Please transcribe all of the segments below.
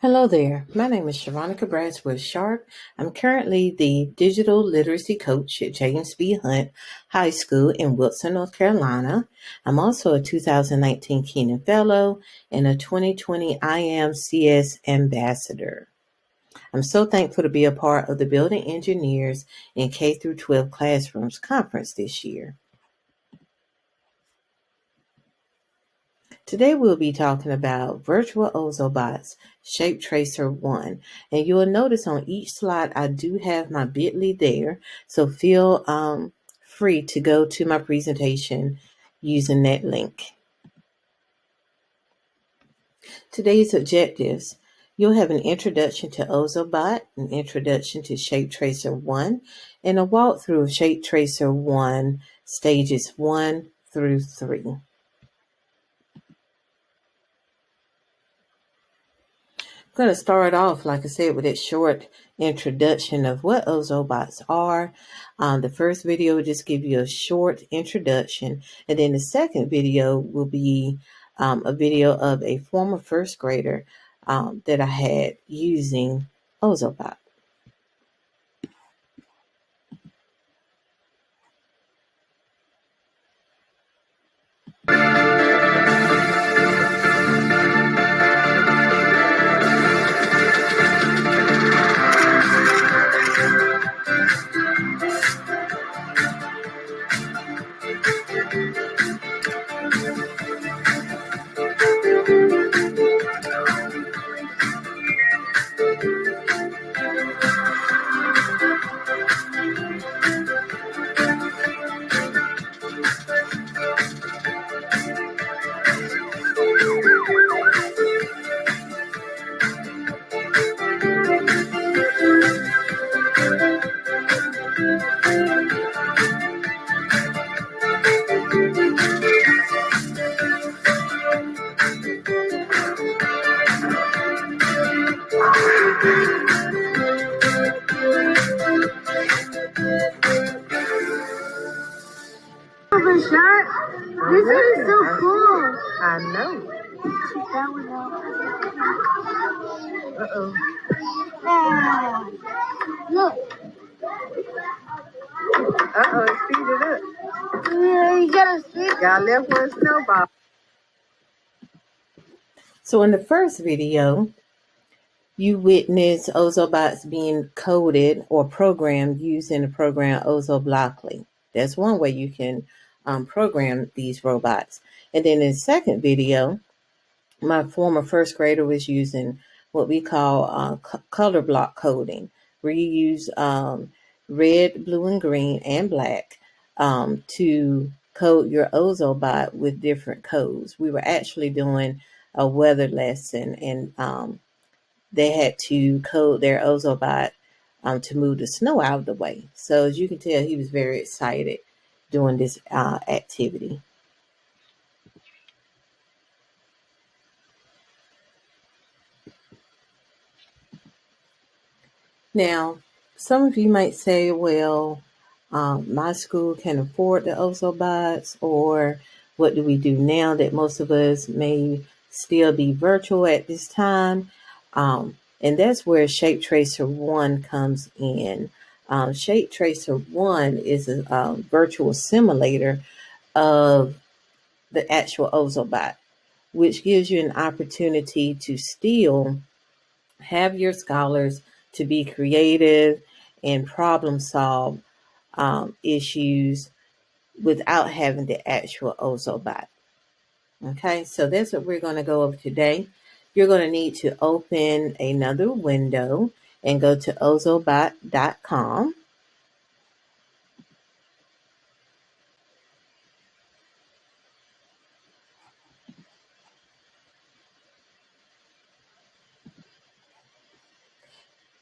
Hello there. My name is Sheronica with Sharp. I'm currently the digital literacy coach at James B. Hunt High School in Wilson, North Carolina. I'm also a 2019 Keenan Fellow and a 2020 IMCS Ambassador. I'm so thankful to be a part of the Building Engineers in K through 12 Classrooms conference this year. Today we'll be talking about Virtual Ozobots ShapeTracer 1. And you will notice on each slide I do have my bit.ly there. So feel free to go to my presentation using that link. Today's objectives. You'll have an introduction to Ozobot, an introduction to ShapeTracer 1, and a walkthrough of ShapeTracer 1 stages 1 through 3. I'm going to start off, like I said, with a short introduction of what Ozobots are. The first video will just give you a short introduction, and then the second video will be a video of a former first grader that I had using Ozobot. This is so cool. I know. Uh-oh. Look. Uh-oh, it speeded up. You gotta see. Got left one snowball. So in the first video, you witness Ozobots being coded or programmed using the program OzoBlockly. That's one way you can program these robots. And then in the second video, my former first grader was using what we call color block coding, where you use red, blue, and green, and black to code your Ozobot with different codes. We were actually doing a weather lesson, and they had to code their Ozobot to move the snow out of the way. So as you can tell, he was very excited doing this activity. Now, some of you might say, well, my school can afford the Ozobots, or what do we do now that most of us may still be virtual at this time? And that's where ShapeTracer 1 comes in. ShapeTracer 1 is a virtual simulator of the actual Ozobot, which gives you an opportunity to still have your scholars to be creative and problem solve issues without having the actual Ozobot. Okay, so that's what we're going to go over today. You're going to need to open another window and go to ozobot.com.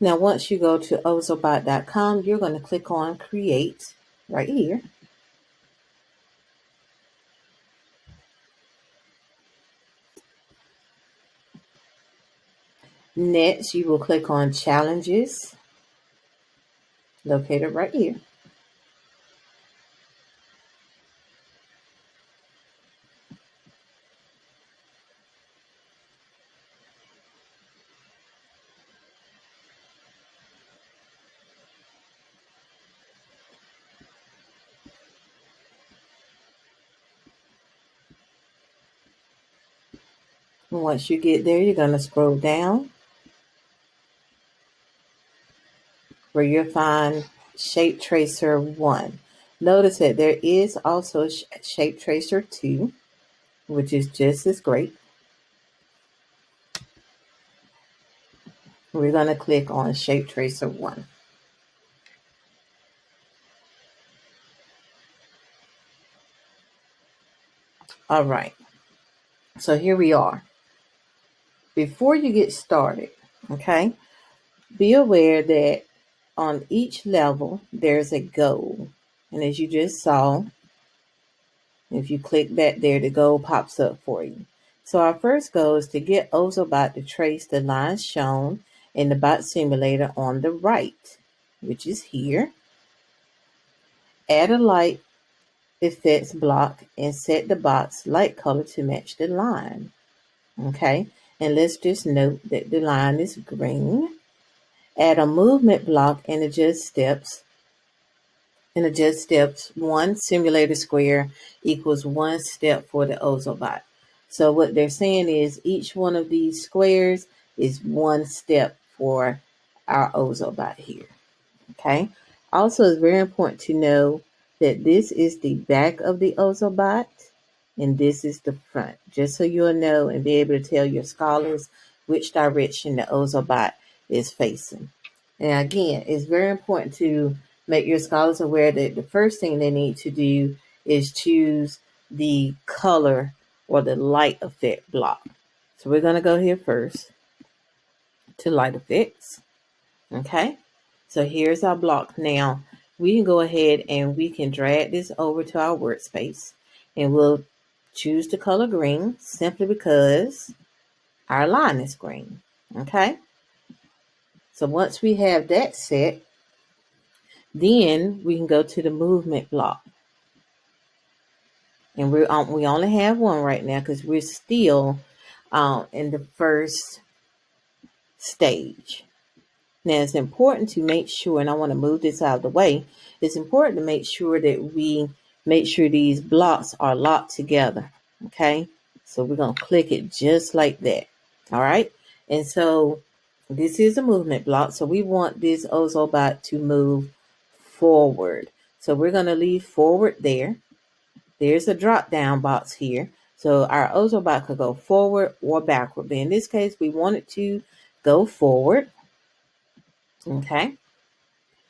Now, once you go to ozobot.com, you're going to click on Create right here. Next, you will click on Challenges, located right here. And once you get there, you're going to scroll down where you'll find ShapeTracer 1. Notice that there is also ShapeTracer 2, which is just as great. We're going to click on ShapeTracer 1. All right, so here we are. Before you get started, okay, be aware that on each level, there's a goal. And as you just saw, if you click that there, the goal pops up for you. So our first goal is to get Ozobot to trace the lines shown in the bot simulator on the right, which is here. Add a light effects block and set the bot's light color to match the line. Okay, and let's just note that the line is green. Add a movement block and adjust steps. One simulator square equals one step for the Ozobot. So what they're saying is each one of these squares is one step for our Ozobot here. Okay. Also, it's very important to know that this is the back of the Ozobot and this is the front, just so you'll know and be able to tell your scholars which direction the Ozobot is facing. And again, it's very important to make your scholars aware that the first thing they need to do is choose the color or the light effect block. So we're going to go here first to light effects. Okay, so here's our block. Now we can go ahead and we can drag this over to our workspace and we'll choose the color green simply because our line is green. Okay, so once we have that set, then we can go to the movement block. And we only have one right now because we're still in the first stage. Now, it's important to make sure, and I want to move this out of the way, it's important to make sure that we make sure these blocks are locked together, okay? So we're going to click it just like that, all right? And so this is a movement block, so we want this Ozobot to move forward. So we're going to leave forward there. There's a drop-down box here. So our Ozobot could go forward or backward. But in this case, we want it to go forward. Okay.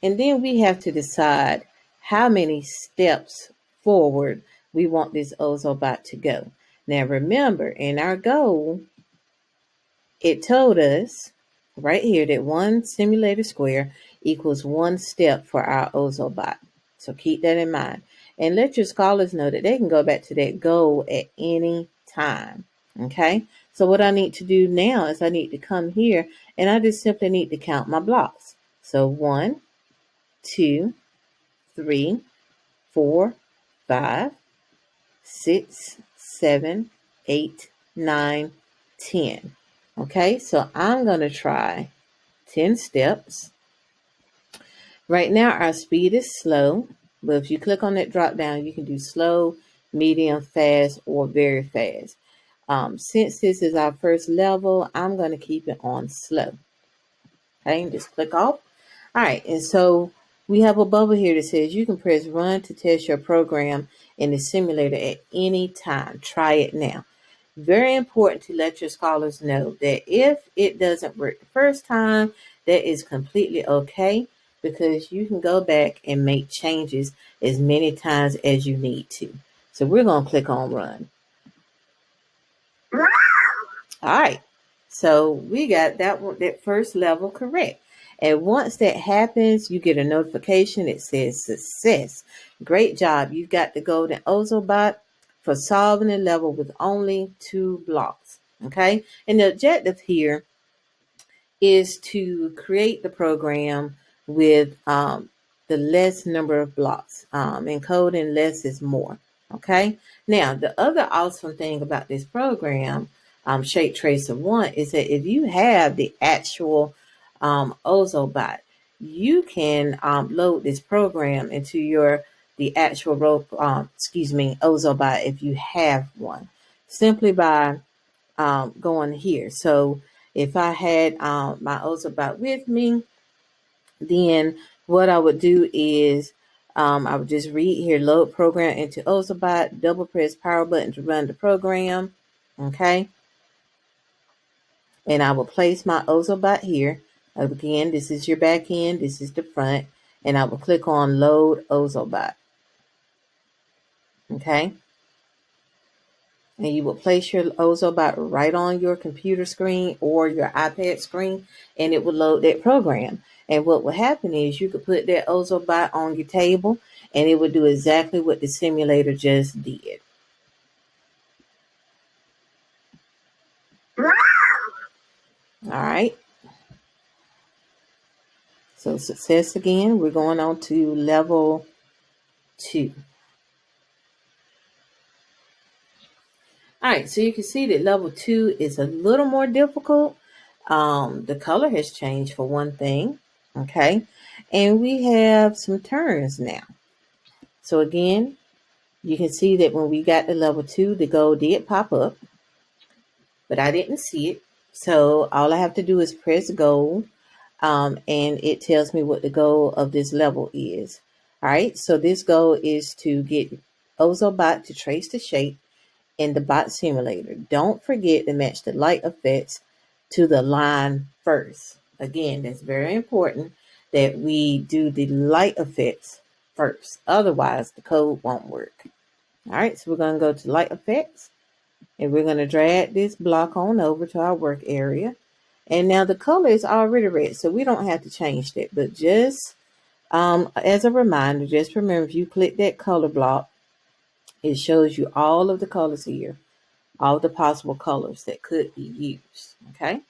And then we have to decide how many steps forward we want this Ozobot to go. Now remember, in our goal, it told us right here that one simulator square equals one step for our Ozobot. So keep that in mind. And let your scholars know that they can go back to that goal at any time. Okay. So what I need to do now is I need to come here and I just simply need to count my blocks. So 1, 2, 3, 4, 5, 6, 7, 8, 9, 10. Okay, so I'm going to try 10 steps. Right now, our speed is slow, but if you click on that drop down, you can do slow, medium, fast, or very fast. Since this is our first level, I'm going to keep it on slow. Okay, and just click off. All right, and so we have a bubble here that says you can press run to test your program in the simulator at any time. Try it now. Very important to let your scholars know that if it doesn't work the first time, that is completely okay because you can go back and make changes as many times as you need to. So we're going to click on run. All right, so we got that first level correct. And once that happens, you get a notification that says success. Great job. You've got the golden Ozobot for solving the level with only 2 blocks. Okay. And the objective here is to create the program with the less number of blocks. Encoding less is more. Okay. Now, the other awesome thing about this program, ShapeTracer 1, is that if you have the actual Ozobot, you can load this program into the actual Ozobot if you have one, simply by going here. So if I had my Ozobot with me, then what I would do is I would just read here, load program into Ozobot, double press power button to run the program. Okay. And I will place my Ozobot here. Again, this is your back end, this is the front, and I will click on load Ozobot. Okay. And you will place your Ozobot right on your computer screen or your iPad screen, and it will load that program. And what will happen is you could put that Ozobot on your table, and it will do exactly what the simulator just did. All right. So success again. We're going on to level 2. All right, so you can see that level 2 is a little more difficult. The color has changed for one thing, okay? And we have some turns now. So again, you can see that when we got to level 2, the goal did pop up, but I didn't see it. So all I have to do is press goal, and it tells me what the goal of this level is. All right, so this goal is to get Ozobot to trace the shape in the bot simulator. Don't forget to match the light effects to the line first. Again, that's very important that we do the light effects first. Otherwise, the code won't work. All right, so we're going to go to light effects, and we're going to drag this block on over to our work area. And now the color is already red, so we don't have to change that. But just as a reminder, just remember, if you click that color block, it shows you all of the colors here, all the possible colors that could be used. Okay.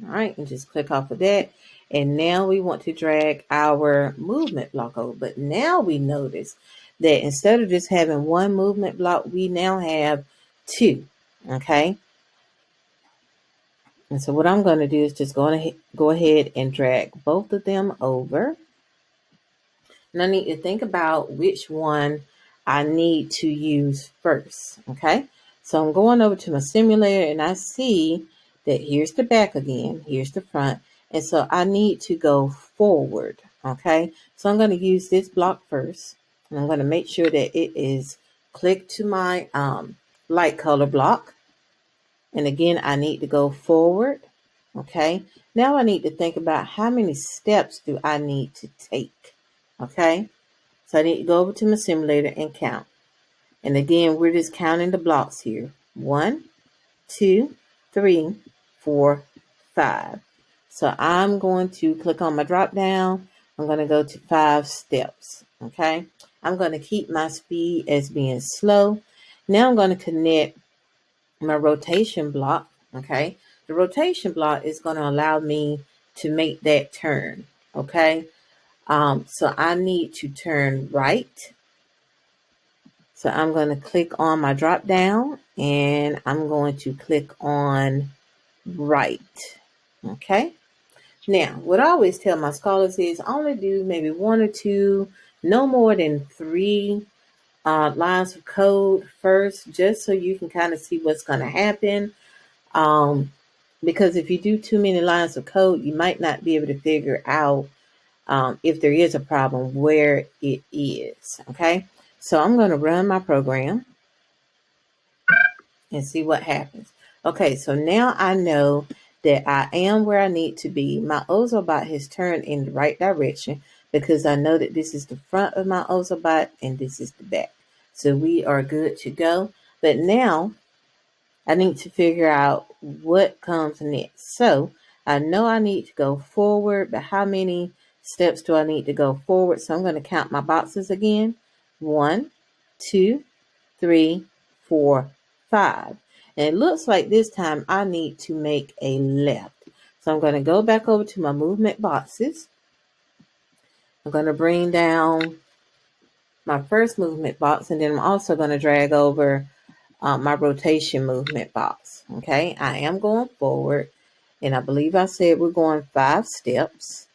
All right, and just click off of that. And now we want to drag our movement block over. But now we notice that instead of just having one movement block, we now have 2. Okay. And so what I'm going to do is just go ahead and drag both of them over. And I need to think about which one I need to use first. Okay. So I'm going over to my simulator, and I see that here's the back again, here's the front. And so I need to go forward. Okay. So I'm going to use this block first, and I'm going to make sure that it is clicked to my light color block. And again, I need to go forward. Okay. Now I need to think about how many steps do I need to take. Okay. So I need to go over to my simulator and count. And again, we're just counting the blocks here. 1, 2, 3, 4, 5. So I'm going to click on my drop down. I'm going to go to 5 steps. Okay. I'm going to keep my speed as being slow. Now I'm going to connect my rotation block. Okay. The rotation block is going to allow me to make that turn. Okay. So I need to turn right. So I'm going to click on my drop down, and I'm going to click on right. Okay. Now, what I always tell my scholars is only do maybe 1 or 2, no more than 3 lines of code first, just so you can kind of see what's going to happen. Because if you do too many lines of code, you might not be able to figure out if there is a problem, where it is. Okay. So I'm going to run my program and see what happens. Okay, so now I know that I am where I need to be. My Ozobot has turned in the right direction because I know that this is the front of my Ozobot and this is the back. So we are good to go. But now I need to figure out what comes next. So I know I need to go forward, but how many steps do I need to go forward? So I'm going to count my boxes again. 1, 2, 3, 4, 5. And it looks like this time I need to make a left. So I'm going to go back over to my movement boxes. I'm going to bring down my first movement box, and then I'm also going to drag over my rotation movement box. Okay, I am going forward, and I believe I said we're going 5 steps,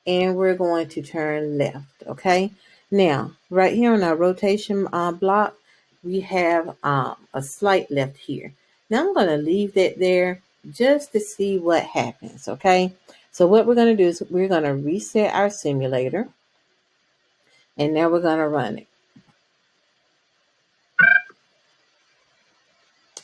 and we're going to turn left. Okay, now right here on our rotation block, we have a slight left here. Now I'm going to leave that there just to see what happens, okay? So what we're going to do is we're going to reset our simulator, and now we're going to run it.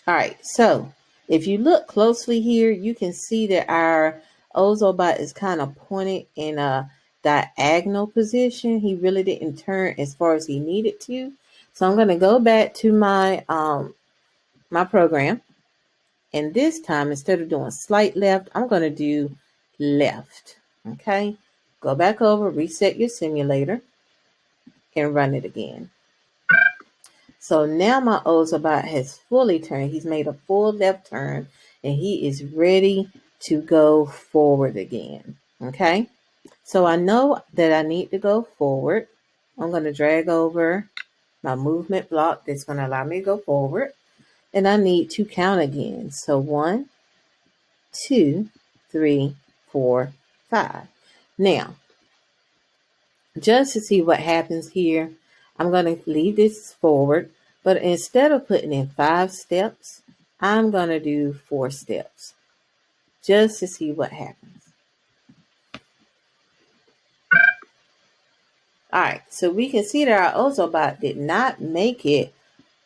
All right, so if you look closely here, you can see that our Ozobot is kind of pointed in a diagonal position. He really didn't turn as far as he needed to. So I'm going to go back to my my program, and this time instead of doing slight left, I'm going to do left. Okay, go back over, reset your simulator, and run it again. So now my Ozobot has fully turned. He's made a full left turn, and he is ready to go forward again. Okay, so I know that I need to go forward. I'm going to drag over my movement block that's going to allow me to go forward, and I need to count again. So 1, 2, 3, 4, 5. Now, just to see what happens here, I'm going to leave this forward, but instead of putting in 5 steps, I'm going to do 4 steps just to see what happens. All right, so we can see that our Ozobot did not make it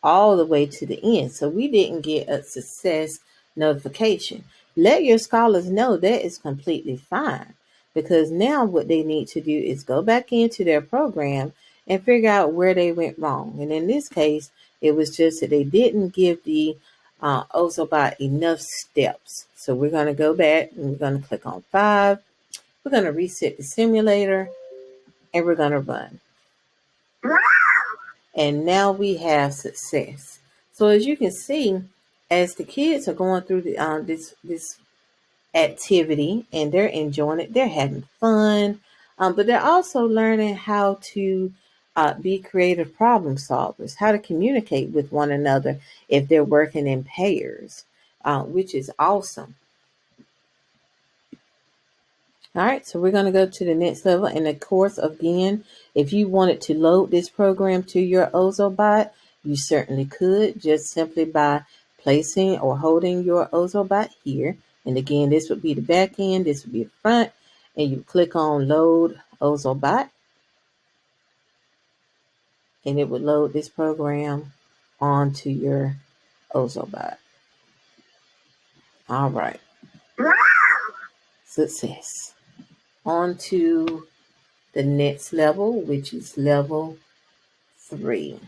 all the way to the end, so we didn't get a success notification. Let your scholars know that is completely fine, because now what they need to do is go back into their program and figure out where they went wrong. And in this case, it was just that they didn't give the Ozobot enough steps. So we're going to go back and we're going to click on 5. We're going to reset the simulator, and we're going to run. And now we have success. So as you can see, as the kids are going through the, this activity and they're enjoying it, they're having fun, but they're also learning how to be creative problem solvers, how to communicate with one another if they're working in pairs, which is awesome. All right, so we're going to go to the next level. And of course, again, if you wanted to load this program to your Ozobot, you certainly could, just simply by placing or holding your Ozobot here. And again, this would be the back end, this would be the front, and you click on Load Ozobot, and it would load this program onto your Ozobot. All right. Success. On to the next level, which is level 3.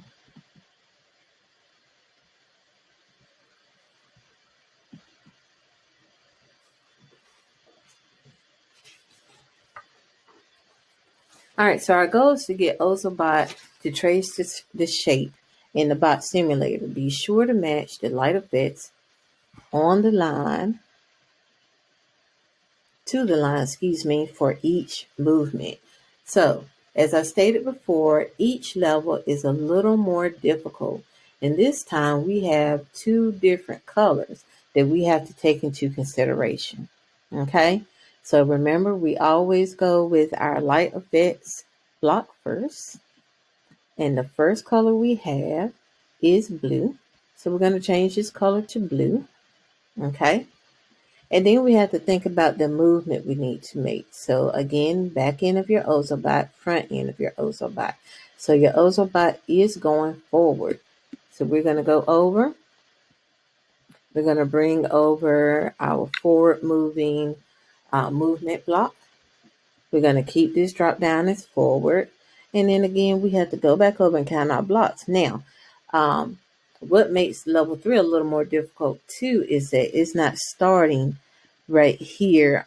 All right, so our goal is to get Ozobot to trace the shape in the bot simulator. Be sure to match the light effects on the line to the line, for each movement. So, as I stated before, each level is a little more difficult. And this time we have 2 different colors that we have to take into consideration. Okay, so remember, we always go with our light effects block first. And the first color we have is blue. So we're going to change this color to blue. Okay. And then we have to think about the movement we need to make. So again, back end of your Ozobot, front end of your Ozobot. So your Ozobot is going forward. So we're going to go over. We're going to bring over our forward moving movement block. We're going to keep this drop down as forward. And then again, we have to go back over and count our blocks. Now, what makes level 3 a little more difficult too is that it's not starting right here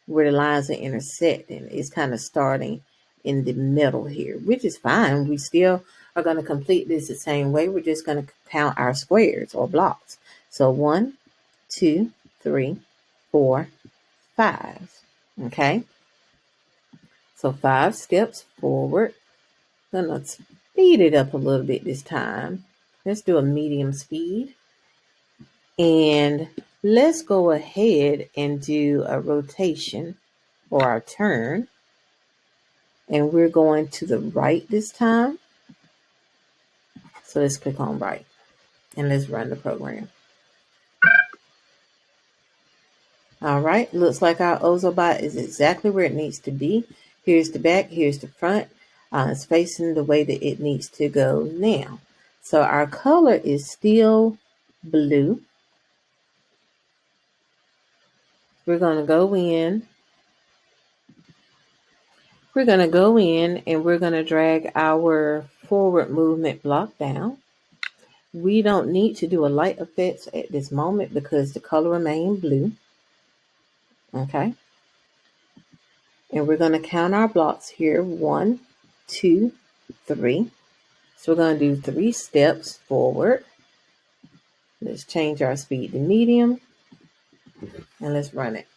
where the lines are intersecting. It's kind of starting in the middle here, which is fine. We still are going to complete this the same way. We're just going to count our squares or blocks. So 1, 2, 3, 4, 5. Okay. So 5 steps forward. I'm going to speed it up a little bit this time. Let's do a medium speed. And let's go ahead and do a rotation or a turn. And we're going to the right this time. So let's click on right and let's run the program. All right, looks like our Ozobot is exactly where it needs to be. Here's the back, here's the front. It's facing the way that it needs to go now. So our color is still blue. We're going to go in. We're going to go in and we're going to drag our forward movement block down. We don't need to do a light effects at this moment because the color remains blue. Okay. And we're going to count our blocks here. 1, 2, 3. So we're going to do 3 steps forward. Let's change our speed to medium. And let's run it.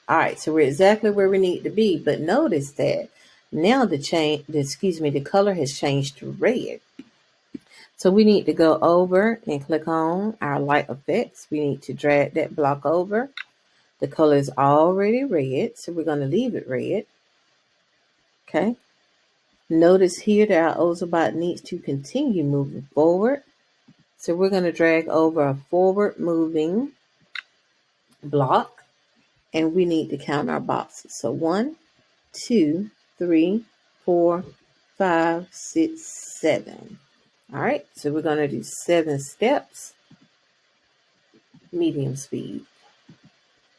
All right, so we're exactly where we need to be. But notice that now the color has changed to red. So we need to go over and click on our light effects. We need to drag that block over. The color is already red, so we're going to leave it red. Okay. Notice here that our Ozobot needs to continue moving forward. So we're going to drag over a forward moving block, and we need to count our boxes. So 1, 2, 3, 4, 5, 6, 7. All right, so we're going to do 7 steps, medium speed.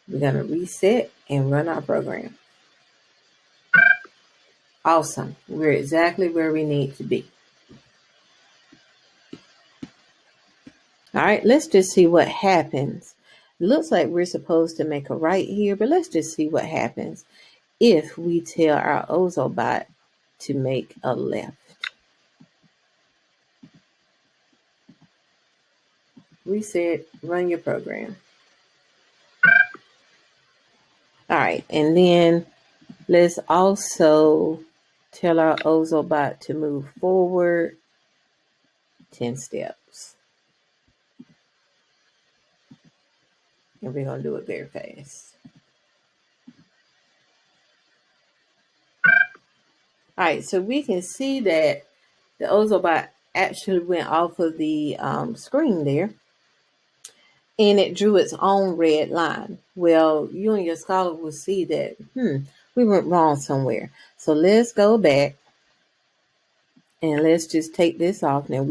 We're going to reset and run our program. Awesome. We're exactly where we need to be. All right, let's just see what happens. It looks like we're supposed to make a right here, but let's just see what happens if we tell our Ozobot to make a left. Reset, run your program. All right, and then let's also tell our Ozobot to move forward 10 steps. And we're going to do it very fast. All right, so we can see that the Ozobot actually went off of the screen there, and it drew its own red line. Well, you and your scholar will see that, we went wrong somewhere. So let's go back and let's just take this off now.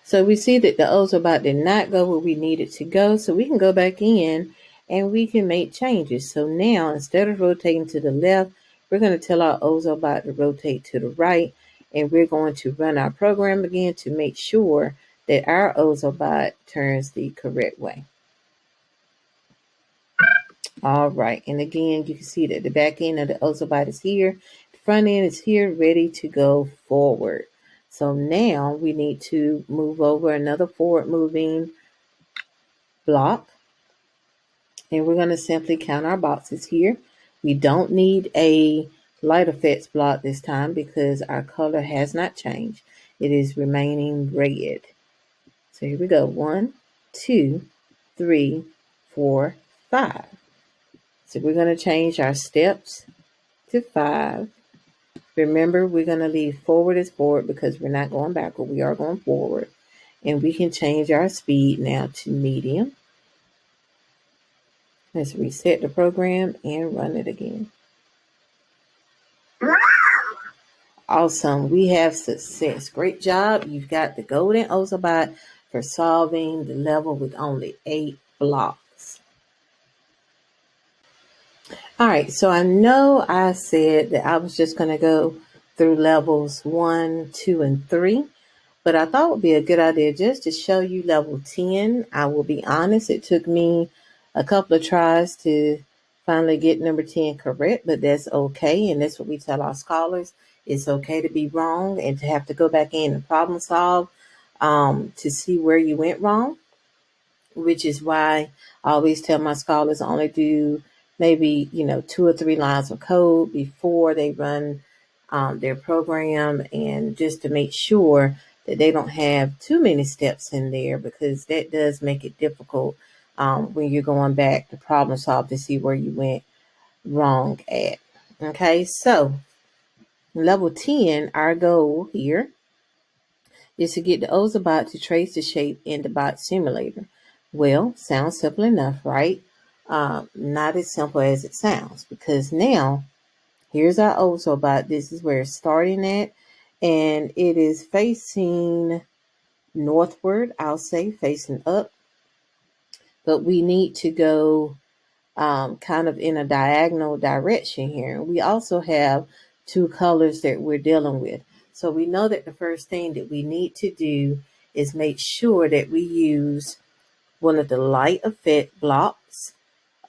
So we see that the Ozobot did not go where we needed to go. So we can go back in and we can make changes. So now instead of rotating to the left, we're going to tell our Ozobot to rotate to the right. And we're going to run our program again to make sure that our Ozobot turns the correct way. All right. And again, you can see that the back end of the Ozobot is here. The front end is here, ready to go forward. So now we need to move over another forward moving block. And we're going to simply count our boxes here. We don't need a light effects block this time because our color has not changed. It is remaining red. So here we go. 1, 2, 3, 4, 5. So we're going to change our steps to 5. Remember, we're going to leave forward as forward because we're not going backward. We are going forward. And we can change our speed now to medium. Let's reset the program and run it again. Awesome. We have success. Great job. You've got the golden Ozobot for solving the level with only 8 blocks. All right, so I know I said that I was just going to go through levels 1, 2, and 3, but I thought it would be a good idea just to show you level 10. I will be honest, it took me a couple of tries to finally get number 10 correct, but that's okay, and that's what we tell our scholars. It's okay to be wrong and to have to go back in and problem solve to see where you went wrong, which is why I always tell my scholars only do maybe 2 or 3 lines of code before they run their program, and just to make sure that they don't have too many steps in there, because that does make it difficult when you're going back to problem solve to see where you went wrong at. Okay, so level 10, our goal here is to get the Ozobot to trace the shape in the bot simulator. Well, sounds simple enough, right? Not as simple as it sounds, because now here's our Ozobot. This is where it's starting at, and it is facing northward, I'll say, facing up. But we need to go kind of in a diagonal direction here. We also have two colors that we're dealing with. So we know that the first thing that we need to do is make sure that we use one of the light effect blocks.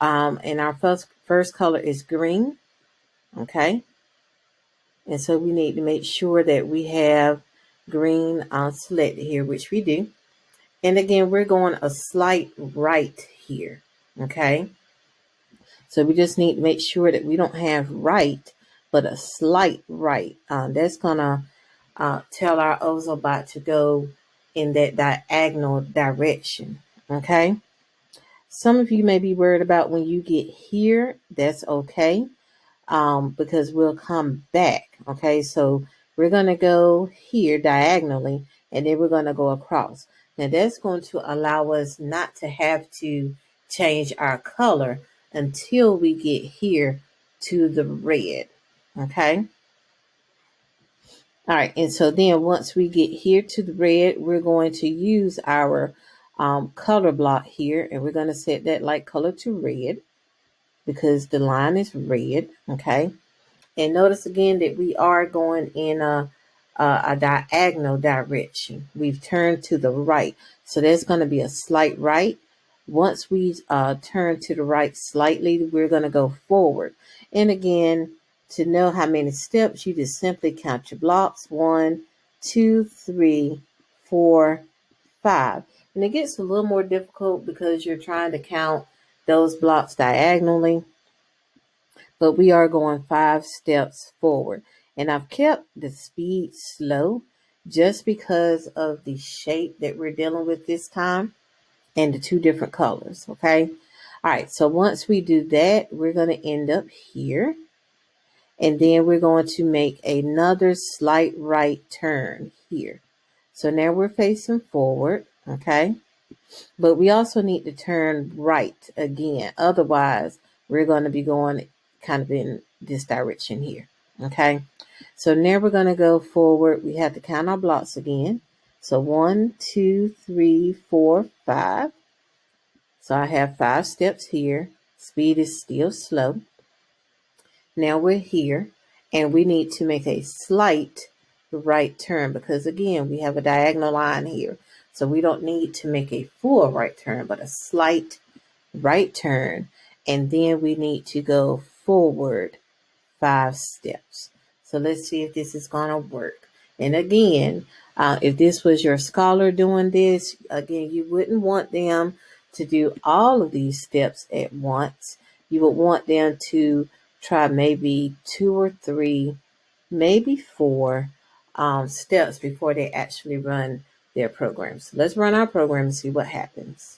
And our first color is green. Okay. And so we need to make sure that we have green selected here, which we do. And again, we're going a slight right here. Okay. So we just need to make sure that we don't have right, but a slight right. That's going to tell our Ozobot to go in that diagonal direction. Okay. Some of you may be worried about when you get here. That's okay. Because we'll come back. Okay. So we're going to go here diagonally, and then we're going to go across. Now that's going to allow us not to have to change our color until we get here to the red. Okay. All right. And so then once we get here to the red, we're going to use our color block here, and we're going to set that light color to red because the line is red. Okay. And notice again that we are going in a diagonal direction. We've turned to the right. So there's going to be a slight right. Once we turn to the right slightly, we're going to go forward. And again, to know how many steps, you just simply count your blocks. 1, 2, 3, 4, 5. And it gets a little more difficult because you're trying to count those blocks diagonally. But we are going 5 steps forward. And I've kept the speed slow just because of the shape that we're dealing with this time and the two different colors. Okay. All right. So once we do that, we're going to end up here. And then we're going to make another slight right turn here. So now we're facing forward. Okay. But we also need to turn right again. Otherwise, we're going to be going kind of in this direction here. Okay. So now we're going to go forward. We have to count our blocks again. So 1, 2, 3, 4, 5. So I have 5 steps here. Speed is still slow. Now we're here, and we need to make a slight right turn because, again, we have a diagonal line here. So we don't need to make a full right turn, but a slight right turn. And then we need to go forward 5 steps. So let's see if this is going to work. And again, if this was your scholar doing this, again, you wouldn't want them to do all of these steps at once. You would want them to try maybe 2 or 3, maybe 4 steps before they actually run their program. So let's run our program and see what happens.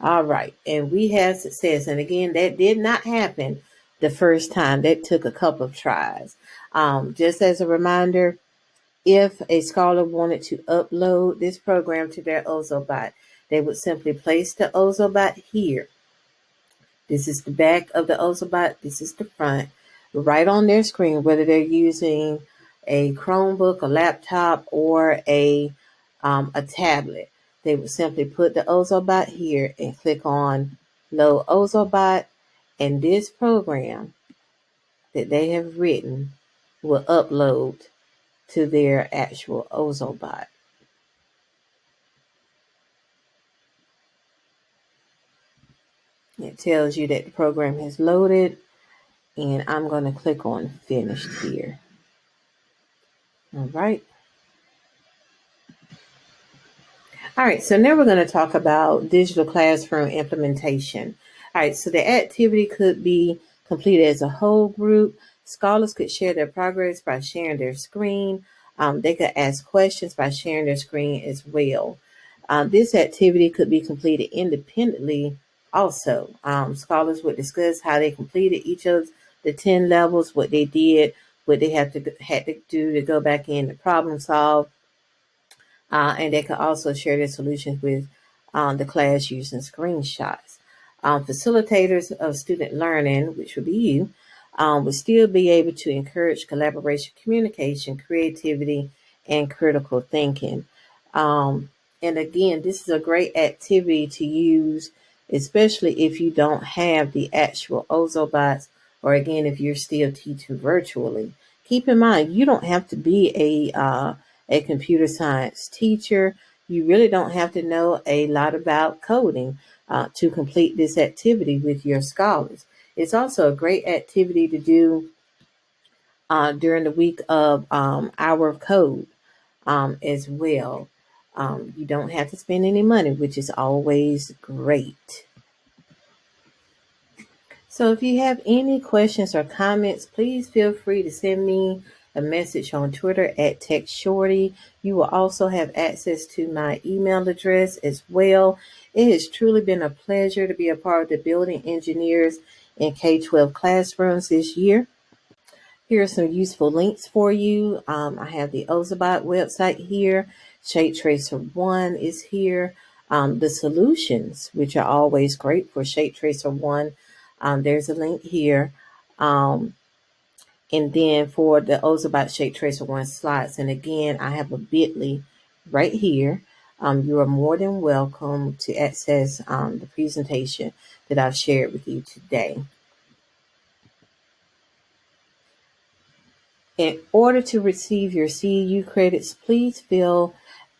All right, and we have success. And again, that did not happen the first time. That took a couple of tries. Just as a reminder, if a scholar wanted to upload this program to their Ozobot, they would simply place the Ozobot here. This is the back of the Ozobot. This is the front. Right on their screen, whether they're using a Chromebook, a laptop, or a tablet. They would simply put the Ozobot here and click on Load Ozobot, and this program that they have written will upload to their actual Ozobot. It tells you that the program has loaded, and I'm going to click on Finished here. All right. All right, so now we're going to talk about digital classroom implementation. All right, so the activity could be completed as a whole group. Scholars could share their progress by sharing their screen. They could ask questions by sharing their screen as well. This activity could be completed independently Also, scholars would discuss how they completed each of the 10 levels, what they did, what they had to do to go back in and problem solve, and they could also share their solutions with the class using screenshots. Facilitators of student learning, which would be you, would still be able to encourage collaboration, communication, creativity, and critical thinking. And again, this is a great activity to use, especially if you don't have the actual Ozobots, or again, if you're still teaching virtually. Keep in mind, you don't have to be a computer science teacher. You really don't have to know a lot about coding to complete this activity with your scholars. It's also a great activity to do during the week of Hour of Code as well. You don't have to spend any money, which is always great. So if you have any questions or comments, please feel free to send me a message on Twitter at TechShorty. You will also have access to my email address as well. It has truly been a pleasure to be a part of the Building Engineers in K-12 classrooms this year. Here are some useful links for you. I have the Ozobot website here. ShapeTracer 1 is here. The solutions, which are always great for ShapeTracer 1, there's a link here. And then for the Ozobot ShapeTracer 1 slides, and again, I have a bit.ly right here. You are more than welcome to access the presentation that I've shared with you today. In order to receive your CEU credits, please fill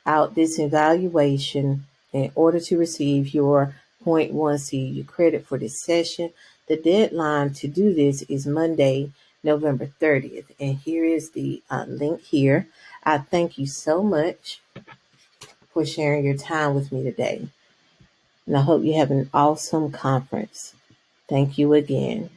out this evaluation in order to receive your 0.1 CEU credit for this session. The deadline to do this is Monday, November 30th. And here is the link here. I thank you so much for sharing your time with me today. And I hope you have an awesome conference. Thank you again.